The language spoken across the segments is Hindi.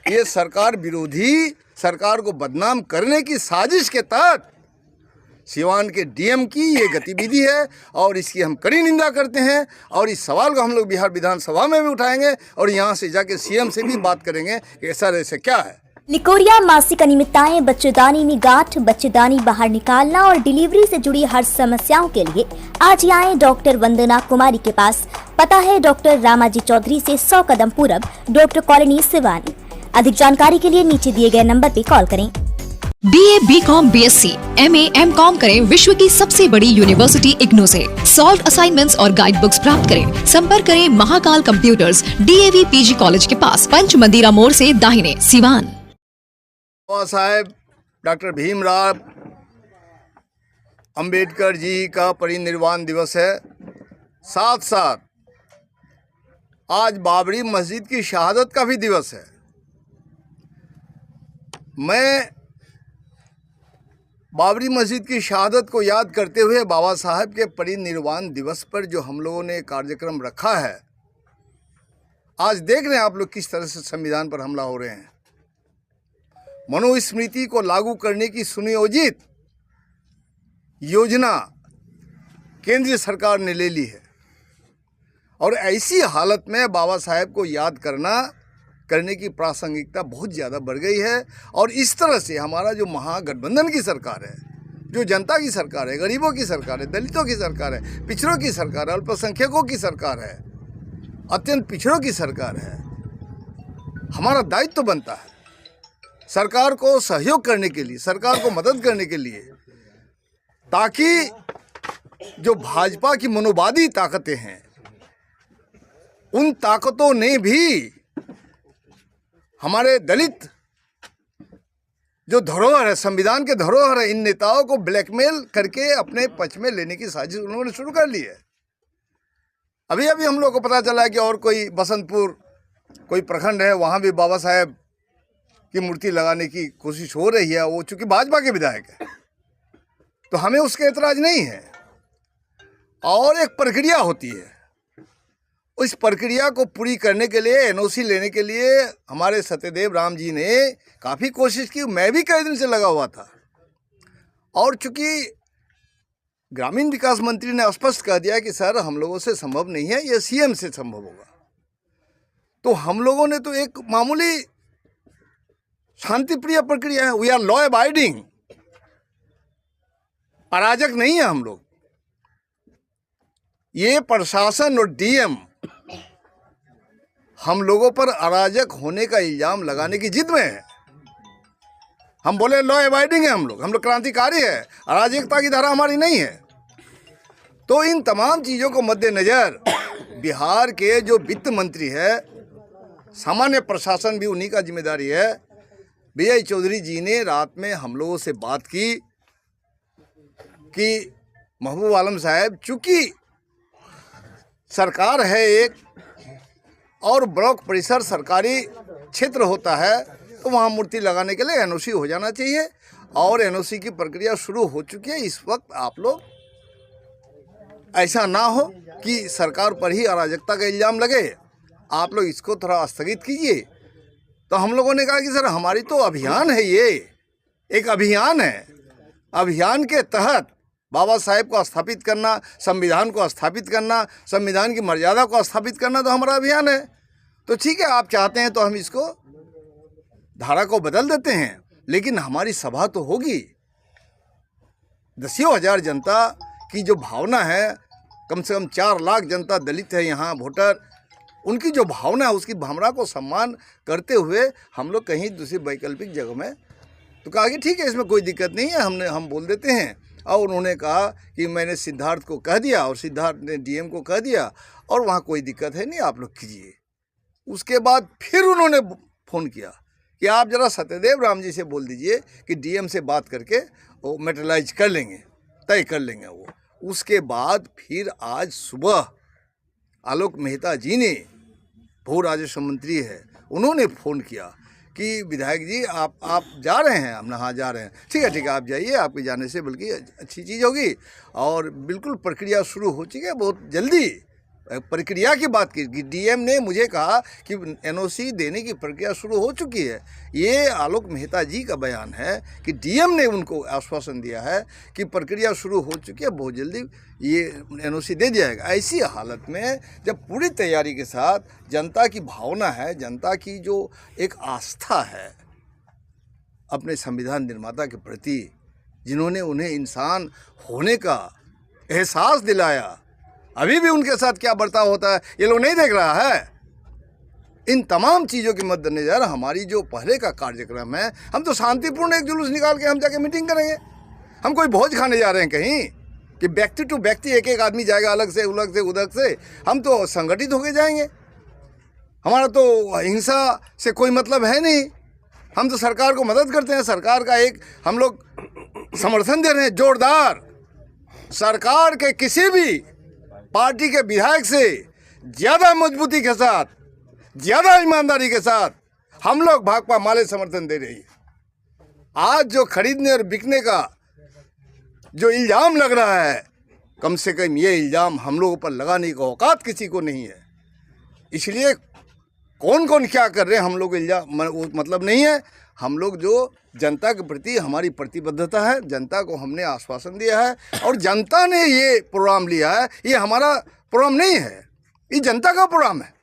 ये सरकार विरोधी, सरकार को बदनाम करने की साजिश के तहत सिवान के डीएम की ये गतिविधि है और इसकी हम कड़ी निंदा करते हैं। और इस सवाल को हम लोग बिहार विधानसभा में भी उठाएंगे और यहाँ से जाके सीएम से भी बात करेंगे कि सर ऐसे क्या है। निकोरिया मासिक अनियमितताएं, बच्चेदानी में गांठ, बच्चेदानी बाहर निकालना और डिलीवरी से जुड़ी हर समस्याओं के लिए आज ही आए डॉक्टर वंदना कुमारी के पास। पता है डॉक्टर रामाजी चौधरी से 100 कदम पूरब, डॉक्टर कॉलोनी सिवानी। अधिक जानकारी के लिए नीचे दिए गए नंबर पर कॉल करें। BA, BCom, BSc, MA, MCom करें विश्व की सबसे बड़ी यूनिवर्सिटी इग्नू से। सॉल्व असाइनमेंट्स और गाइड बुक्स प्राप्त करें। संपर्क करें Mahakal computers, DAV PG college के पास, पंच मंदिरा मोड़ से दाहिने, सिवान। बाबा साहेब डॉक्टर भीमराव अंबेडकर जी का परिनिर्वाण दिवस है। साथ साथ आज बाबरी मस्जिद की शहादत का भी दिवस है। मैं बाबरी मस्जिद की शहादत को याद करते हुए बाबा साहब के परिनिर्वाण दिवस पर जो हम लोगों ने कार्यक्रम रखा है, आज देख रहे हैं आप लोग किस तरह से संविधान पर हमला हो रहे हैं। मनुस्मृति को लागू करने की सुनियोजित योजना केंद्रीय सरकार ने ले ली है और ऐसी हालत में बाबा साहब को याद करने की प्रासंगिकता बहुत ज़्यादा बढ़ गई है। और इस तरह से हमारा जो महागठबंधन की सरकार है, जो जनता की सरकार है, गरीबों की सरकार है, दलितों की सरकार है, पिछड़ों की सरकार है, अल्पसंख्यकों की सरकार है, अत्यंत पिछड़ों की सरकार है, हमारा दायित्व तो बनता है सरकार को सहयोग करने के लिए, सरकार को मदद करने के लिए, ताकि जो भाजपा की मनोवादी ताकतें हैं, उन ताकतों ने भी हमारे दलित जो धरोहर है, संविधान के धरोहर है, इन नेताओं को ब्लैकमेल करके अपने पक्ष में लेने की साजिश उन्होंने शुरू कर ली है। अभी अभी हम लोग को पता चला है कि और कोई बसंतपुर कोई प्रखंड है, वहाँ भी बाबा साहेब की मूर्ति लगाने की कोशिश हो रही है। वो चूँकि भाजपा के विधायक है तो हमें उसके एतराज़ नहीं है। और एक प्रक्रिया होती है, उस प्रक्रिया को पूरी करने के लिए, एनओसी लेने के लिए हमारे सत्यदेव राम जी ने काफ़ी कोशिश की। मैं भी कई दिन से लगा हुआ था और चूंकि ग्रामीण विकास मंत्री ने स्पष्ट कह दिया कि सर हम लोगों से संभव नहीं है, ये सीएम से संभव होगा, तो हम लोगों ने तो एक मामूली शांतिप्रिय प्रक्रिया है, वी आर लॉ अबाइडिंग, अराजक नहीं है हम लोग। ये प्रशासन और डीएम हम लोगों पर अराजक होने का इल्जाम लगाने की जिद में है। हम बोले लॉ अबाइडिंग है, हम लोग क्रांतिकारी है, अराजकता की धारा हमारी नहीं है। तो इन तमाम चीज़ों को मद्देनज़र बिहार के जो वित्त मंत्री है, सामान्य प्रशासन भी उन्हीं का जिम्मेदारी है, विजय चौधरी जी ने रात में हम लोगों से बात की कि महबूब आलम साहब, चूँकि सरकार है एक और ब्लॉक परिसर सरकारी क्षेत्र होता है, तो वहाँ मूर्ति लगाने के लिए एनओसी हो जाना चाहिए और एनओसी की प्रक्रिया शुरू हो चुकी है। इस वक्त आप लोग ऐसा ना हो कि सरकार पर ही अराजकता का इल्ज़ाम लगे, आप लोग इसको थोड़ा स्थगित कीजिए। तो हम लोगों ने कहा कि सर हमारी तो अभियान है, ये एक अभियान है, अभियान के तहत बाबा साहेब को स्थापित करना, संविधान को स्थापित करना, संविधान की मर्यादा को स्थापित करना तो हमारा अभियान है। तो ठीक है, आप चाहते हैं तो हम इसको धारा को बदल देते हैं, लेकिन हमारी सभा तो होगी। दसियों हजार जनता की जो भावना है, कम से कम 4 लाख जनता दलित है यहाँ वोटर, उनकी जो भावना है उसकी भावना को सम्मान करते हुए हम लोग कहीं दूसरी वैकल्पिक जगह में, तो कहा कि ठीक है इसमें कोई दिक्कत नहीं है, हम बोल देते हैं। और उन्होंने कहा कि मैंने सिद्धार्थ को कह दिया और सिद्धार्थ ने डीएम को कह दिया और वहाँ कोई दिक्कत है नहीं, आप लोग कीजिए। उसके बाद फिर उन्होंने फ़ोन किया कि आप ज़रा सत्यदेव राम जी से बोल दीजिए कि डीएम से बात करके वो मेटलाइज कर लेंगे, तय कर लेंगे वो। उसके बाद फिर आज सुबह आलोक मेहता जी ने, भू राजस्व मंत्री है, उन्होंने फ़ोन किया कि विधायक जी आप जा रहे हैं? हमने हाँ जा रहे हैं। ठीक है आप जाइए, आपके जाने से बल्कि अच्छी चीज़ होगी और बिल्कुल प्रक्रिया शुरू हो चुकी है, बहुत जल्दी प्रक्रिया की बात की कि डीएम ने मुझे कहा कि एनओसी देने की प्रक्रिया शुरू हो चुकी है। ये आलोक मेहता जी का बयान है कि डीएम ने उनको आश्वासन दिया है कि प्रक्रिया शुरू हो चुकी है, बहुत जल्दी ये एनओसी दे दिया जाएगा। ऐसी हालत में जब पूरी तैयारी के साथ जनता की भावना है, जनता की जो एक आस्था है अपने संविधान निर्माता के प्रति, जिन्होंने उन्हें इंसान होने का एहसास दिलाया, अभी भी उनके साथ क्या बर्ताव होता है ये लोग नहीं देख रहा है। इन तमाम चीज़ों के मद्देनजर हमारी जो पहले का कार्यक्रम है, हम तो शांतिपूर्ण एक जुलूस निकाल के हम जाके मीटिंग करेंगे। हम कोई भोज खाने जा रहे हैं कहीं कि व्यक्ति टू व्यक्ति एक एक आदमी जाएगा अलग से उधर से। हम तो संगठित होके जाएंगे। हमारा तो हिंसा से कोई मतलब है नहीं। हम तो सरकार को मदद करते हैं, सरकार का एक हम लोग समर्थन दे रहे हैं जोरदार। सरकार के किसी भी पार्टी के विधायक से ज़्यादा मजबूती के साथ, ज़्यादा ईमानदारी के साथ हम लोग भाकपा माले समर्थन दे रही है। आज जो खरीदने और बिकने का जो इल्ज़ाम लग रहा है, कम से कम ये इल्ज़ाम हम लोगों पर लगाने की औकात किसी को नहीं है। इसलिए कौन कौन क्या कर रहे हैं हम लोग इल्ज़ाम मतलब नहीं है। हम लोग जो जनता के प्रति हमारी प्रतिबद्धता है, जनता को हमने आश्वासन दिया है और जनता ने ये प्रोग्राम लिया है। ये हमारा प्रोग्राम नहीं है, ये जनता का प्रोग्राम है।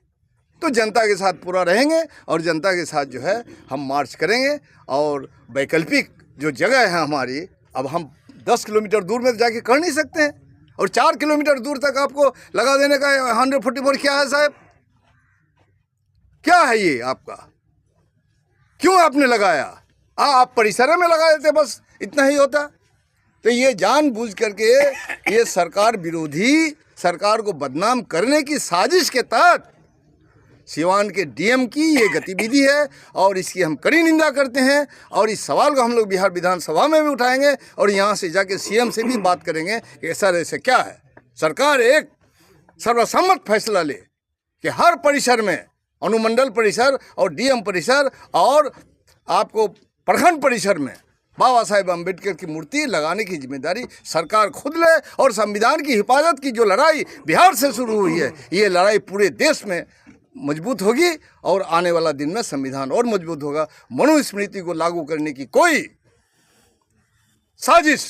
तो जनता के साथ पूरा रहेंगे और जनता के साथ जो है हम मार्च करेंगे। और वैकल्पिक जो जगह है हमारी, अब हम 10 किलोमीटर दूर में जाके कर नहीं सकते हैं और 4 किलोमीटर दूर तक आपको लगा देने का 144 क्या है साहब? क्या है ये आपका? क्यों आपने लगाया? आप परिसर में लगा देते, बस इतना ही होता। तो ये जानबूझ करके ये सरकार विरोधी, सरकार को बदनाम करने की साजिश के तहत सिवान के डीएम की ये गतिविधि है और इसकी हम कड़ी निंदा करते हैं। और इस सवाल को हम लोग बिहार विधानसभा में भी उठाएंगे और यहाँ से जाके सीएम से भी बात करेंगे कि सर ऐसे क्या है। सरकार एक सर्वसम्मत फैसला ले कि हर परिसर में, अनुमंडल परिसर और डीएम परिसर और आपको प्रखंड परिसर में बाबा साहेब अम्बेडकर की मूर्ति लगाने की जिम्मेदारी सरकार खुद ले। और संविधान की हिफाजत की जो लड़ाई बिहार से शुरू हुई है, ये लड़ाई पूरे देश में मजबूत होगी और आने वाला दिन में संविधान और मजबूत होगा। मनुस्मृति को लागू करने की कोई साजिश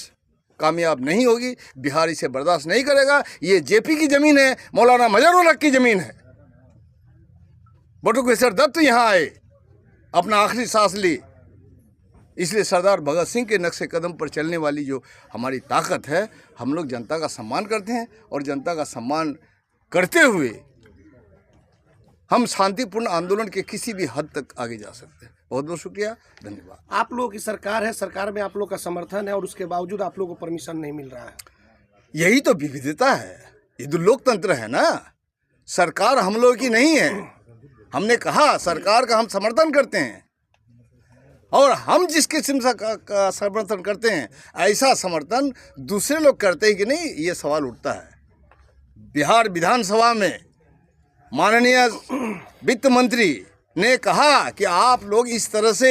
कामयाब नहीं होगी। बिहार इसे बर्दाश्त नहीं करेगा। ये जेपी की ज़मीन है, मौलाना मजहरुल हक की ज़मीन है। बटुकेश्वर दत्त यहाँ आए, अपना आखिरी सांस ली। इसलिए सरदार भगत सिंह के नक्शे कदम पर चलने वाली जो हमारी ताकत है, हम लोग जनता का सम्मान करते हैं और जनता का सम्मान करते हुए हम शांतिपूर्ण आंदोलन के किसी भी हद तक आगे जा सकते हैं। बहुत बहुत शुक्रिया, धन्यवाद। आप लोगों की सरकार है, सरकार में आप लोग का समर्थन है और उसके बावजूद आप लोगों को परमिशन नहीं मिल रहा है। यही तो विविधता है, ये तो लोकतंत्र है ना। सरकार हम लोगों की नहीं है। हमने कहा सरकार का हम समर्थन करते हैं और हम जिस किस्म का समर्थन करते हैं, ऐसा समर्थन दूसरे लोग करते हैं कि नहीं, ये सवाल उठता है। बिहार विधानसभा में माननीय वित्त मंत्री ने कहा कि आप लोग इस तरह से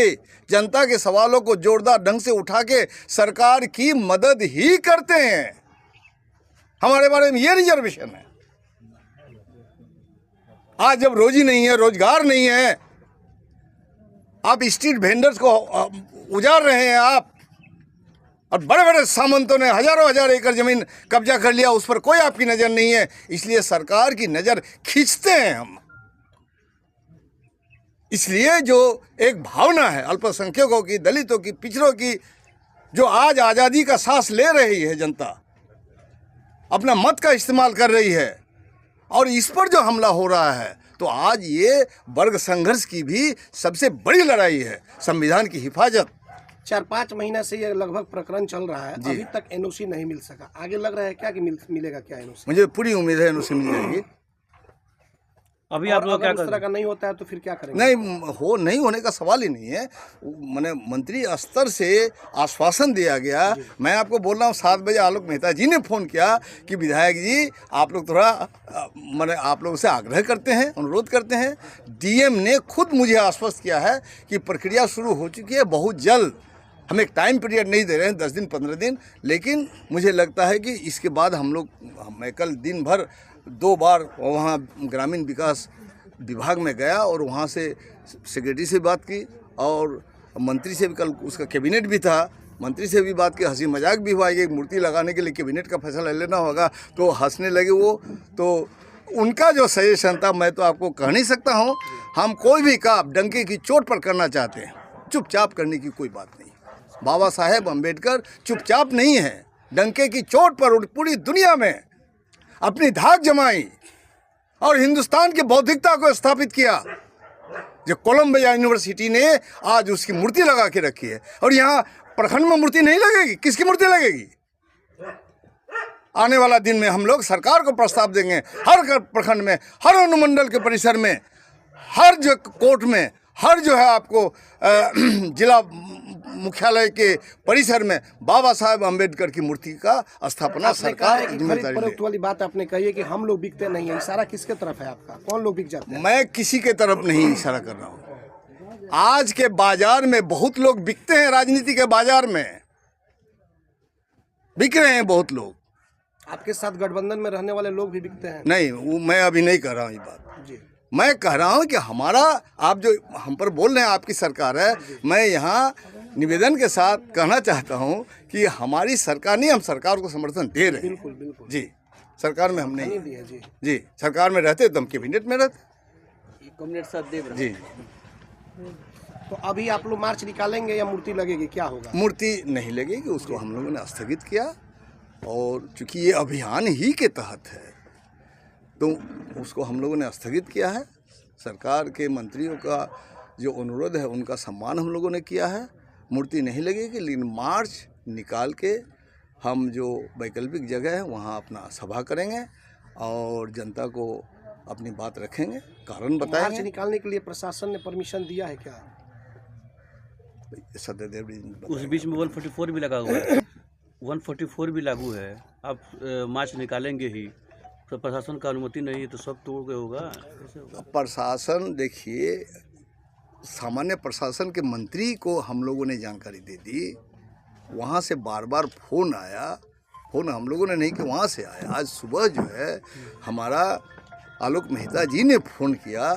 जनता के सवालों को जोरदार ढंग से उठा के सरकार की मदद ही करते हैं। हमारे बारे में ये रिजर्वेशन है। आज जब रोजी नहीं है, रोजगार नहीं है, आप स्ट्रीट वेंडर्स को उजाड़ रहे हैं आप, और बड़े बड़े सामंतों ने हजारों हजार एकड़ जमीन कब्जा कर लिया, उस पर कोई आपकी नज़र नहीं है। इसलिए सरकार की नज़र खींचते हैं हम। इसलिए जो एक भावना है अल्पसंख्यकों की, दलितों की, पिछड़ों की, जो आज आज़ादी का सांस ले रही है जनता, अपना मत का इस्तेमाल कर रही है और इस पर जो हमला हो रहा है, तो आज ये वर्ग संघर्ष की भी सबसे बड़ी लड़ाई है, संविधान की हिफाजत। 4-5 महीना से ये लगभग प्रकरण चल रहा है, अभी तक एनओसी नहीं मिल सका। आगे लग रहा है क्या कि मिलेगा क्या एनओसी? मुझे पूरी उम्मीद है एनओसी मिल जाएगी। अभी आप लोग क्या इस तरह का नहीं होता है तो फिर क्या करेंगे? नहीं होने का सवाल ही नहीं है। मैंने मंत्री स्तर से आश्वासन दिया गया। मैं आपको बोल रहा हूँ, 7 बजे आलोक मेहता जी ने फ़ोन किया कि विधायक जी आप लोग थोड़ा आप लोगों से आग्रह करते हैं, अनुरोध करते हैं। डीएम ने खुद मुझे आश्वस्त किया है कि प्रक्रिया शुरू हो चुकी है, बहुत जल्द। हम एक टाइम पीरियड नहीं दे रहे हैं, 10 दिन 15 दिन, लेकिन मुझे लगता है कि इसके बाद मैं कल दिन भर 2 बार वहाँ ग्रामीण विकास विभाग में गया और वहाँ से सेक्रेटरी से बात की और मंत्री से भी, कल उसका कैबिनेट भी था, मंत्री से भी बात की, हंसी मजाक भी हुआ। एक मूर्ति लगाने के लिए कैबिनेट का फैसला लेना होगा तो हंसने लगे वो। तो उनका जो सजेशन था मैं तो आपको कह नहीं सकता हूँ। हम कोई भी काम डंके की चोट पर करना चाहते हैं, चुपचाप करने की कोई बात नहीं। बाबा साहेब अम्बेडकर चुपचाप नहीं है, डंके की चोट पर पूरी दुनिया में अपनी धाक जमाई और हिंदुस्तान की बौद्धिकता को स्थापित किया। जो कोलंबिया यूनिवर्सिटी ने आज उसकी मूर्ति लगा के रखी है और यहाँ प्रखंड में मूर्ति नहीं लगेगी, किसकी मूर्ति लगेगी? आने वाला दिन में हम लोग सरकार को प्रस्ताव देंगे, हर प्रखंड में, हर अनुमंडल के परिसर में, हर जो कोर्ट में, हर जो है आपको जिला मुख्यालय के परिसर में बाबा साहेब अम्बेडकर की मूर्ति का स्थापना सरकार जिम्मेदारी खरीद वाली बात आपने कही है कि हम लोग बिकते नहीं है, इशारा किसके तरफ है आपका? कौन लोग बिक जाते हैं? मैं किसी के तरफ नहीं इशारा कर रहा हूँ। आज के बाजार में बहुत लोग बिकते हैं, राजनीति के बाजार में बिक रहे हैं बहुत लोग। आपके साथ गठबंधन में रहने वाले लोग भी बिकते हैं? नहीं, वो मैं अभी नहीं कह रहा हूँ ये बात जी। मैं कह रहा हूँ कि हमारा, आप जो हम पर बोल रहे हैं आपकी सरकार है, मैं यहाँ निवेदन के साथ कहना चाहता हूँ कि हमारी सरकार नहीं, हम सरकार को समर्थन दे रहे हैं। बिल्कुल बिल्कुल जी, सरकार में हम नहीं दिया जी। जी, सरकार में रहते तो हम कैबिनेट में रहते। कैबिनेट साथ दे जी। तो अभी आप लोग मार्च निकालेंगे या मूर्ति लगेगी, क्या होगा? मूर्ति नहीं लगेगी, उसको हम लोगों ने स्थगित किया और चूंकि ये अभियान ही के तहत है तो उसको हम लोगों ने स्थगित किया है। सरकार के मंत्रियों का जो अनुरोध है उनका सम्मान हम लोगों ने किया है। मूर्ति नहीं लगेगी, लेकिन मार्च निकाल के हम जो वैकल्पिक जगह है वहाँ अपना सभा करेंगे और जनता को अपनी बात रखेंगे, कारण मार्च बताएंगे। निकालने के लिए प्रशासन ने परमिशन दिया है क्या? सत्यदेव जी उस बीच में 144 भी लगा हुआ है, 144 भी लागू है। आप मार्च निकालेंगे ही तो प्रशासन का अनुमति नहीं है तो सब तोड़ के होगा, कैसे होगा? प्रशासन, देखिए, सामान्य प्रशासन के मंत्री को हम लोगों ने जानकारी दे दी, वहाँ से बार बार फोन आया, फोन हम लोगों ने नहीं कि वहाँ से आया। आज सुबह जो है हमारा आलोक मेहता जी ने फ़ोन किया,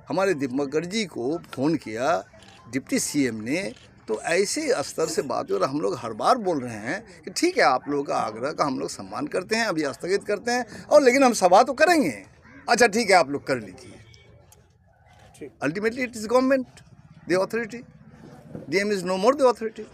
हमारे दिवकर जी को फ़ोन किया, डिप्टी सीएम ने। तो ऐसे स्तर से बात हो, और हम लोग हर बार बोल रहे हैं कि ठीक है, आप लोगों का आग्रह का हम लोग सम्मान करते हैं, अभी स्थगित करते हैं और लेकिन हम सभा तो करेंगे। अच्छा ठीक है, आप लोग कर लीजिए। Ultimately it is government the authority, DM is no more the authority.